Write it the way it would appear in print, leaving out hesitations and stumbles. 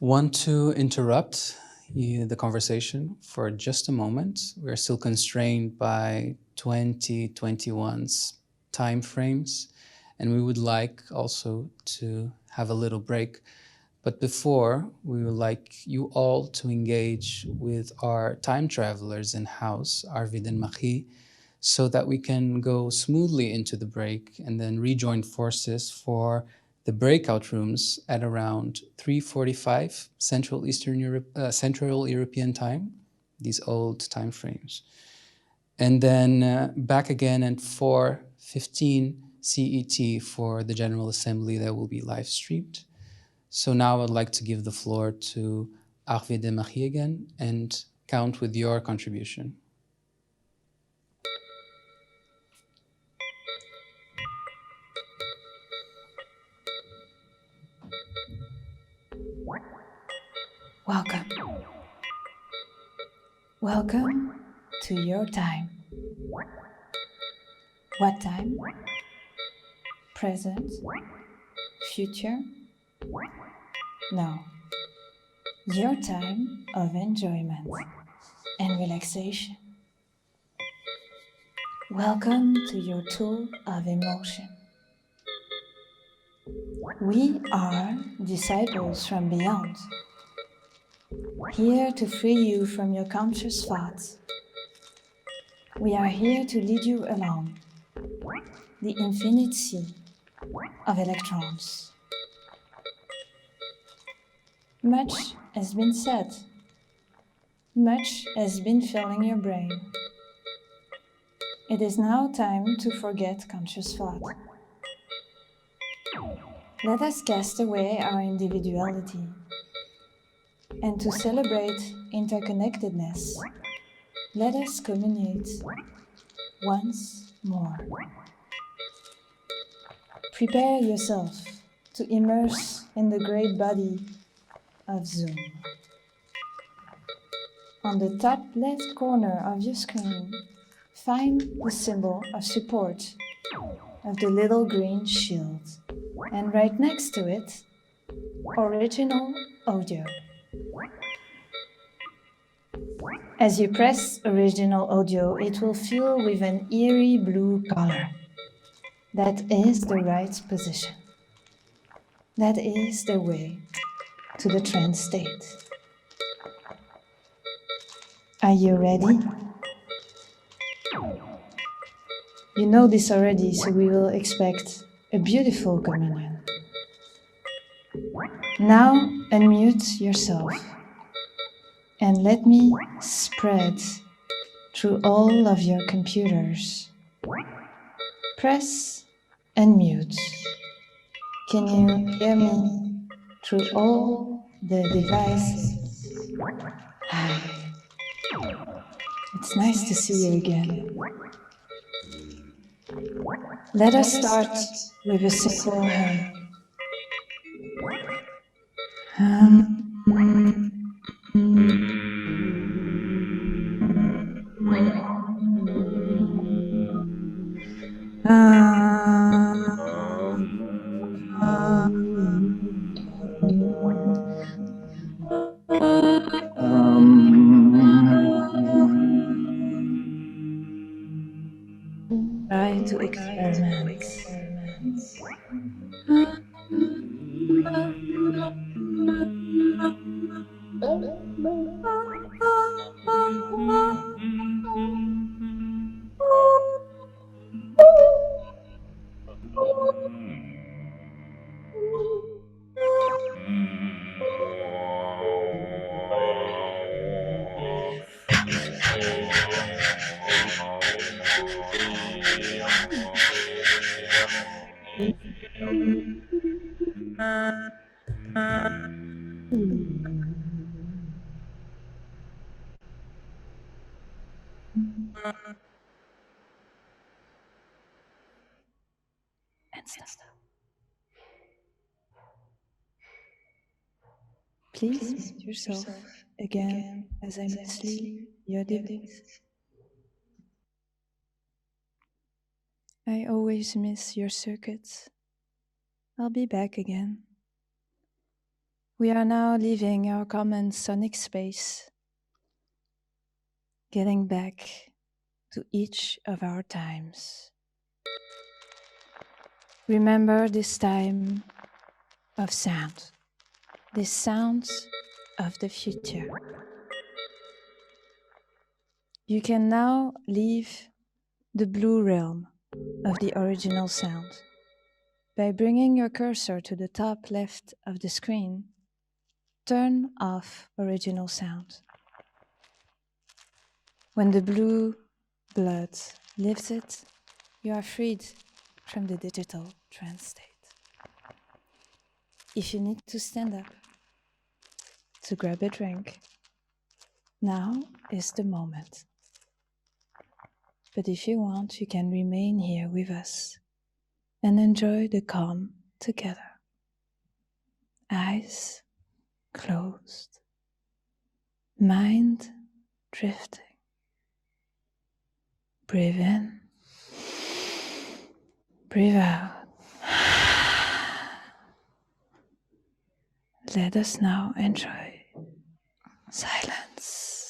Want to interrupt the conversation for just a moment. We're still constrained by 2021's time frames, and we would like also to have a little break. But before, we would like you all to engage with our time travelers in house, Arvid&Marie, so that we can go smoothly into the break and then rejoin forces for the breakout rooms at around 3:45 Central European time, these old time frames. And then back again at 4:15 CET for the General Assembly that will be live streamed. So now I'd like to give the floor to Arvid&Marie again and count with your contribution. Welcome. Welcome to your time. What time? Present? Future? No. Your time of enjoyment and relaxation. Welcome to your tool of emotion. We are disciples from beyond, here to free you from your conscious thoughts. We are here to lead you along the infinite sea of electrons. Much has been said. Much has been filling your brain. It is now time to forget conscious thought. Let us cast away our individuality and to celebrate interconnectedness, let us communicate once more. Prepare yourself to immerse in the great body of Zoom. On the top left corner of your screen, find the symbol of support of the little green shield, and right next to it, original audio. As you press original audio, it will fill with an eerie blue color. That is the right position. That is the way to the trance state. Are you ready? You know this already, so we will expect a beautiful communion. Now unmute yourself and let me spread through all of your computers. Press unmute. Can you hear me through all the devices? Hi. It's nice to see you again. Let us start with a simple hum. Try to experiment. And stop. Please mute yourself again as I mislead your device. I always miss your circuits. I'll be back again. We are now leaving our common sonic space, getting back to each of our times. Remember this time of sound, this sound of the future. You can now leave the blue realm of the original sound by bringing your cursor to the top left of the screen. Turn off original sound. When the blue blood lifted, you are freed from the digital trance state. If you need to stand up to grab a drink, now is the moment. But if you want, you can remain here with us and enjoy the calm together. Eyes closed, mind drifting. Breathe in, breathe out. Let us now enjoy silence.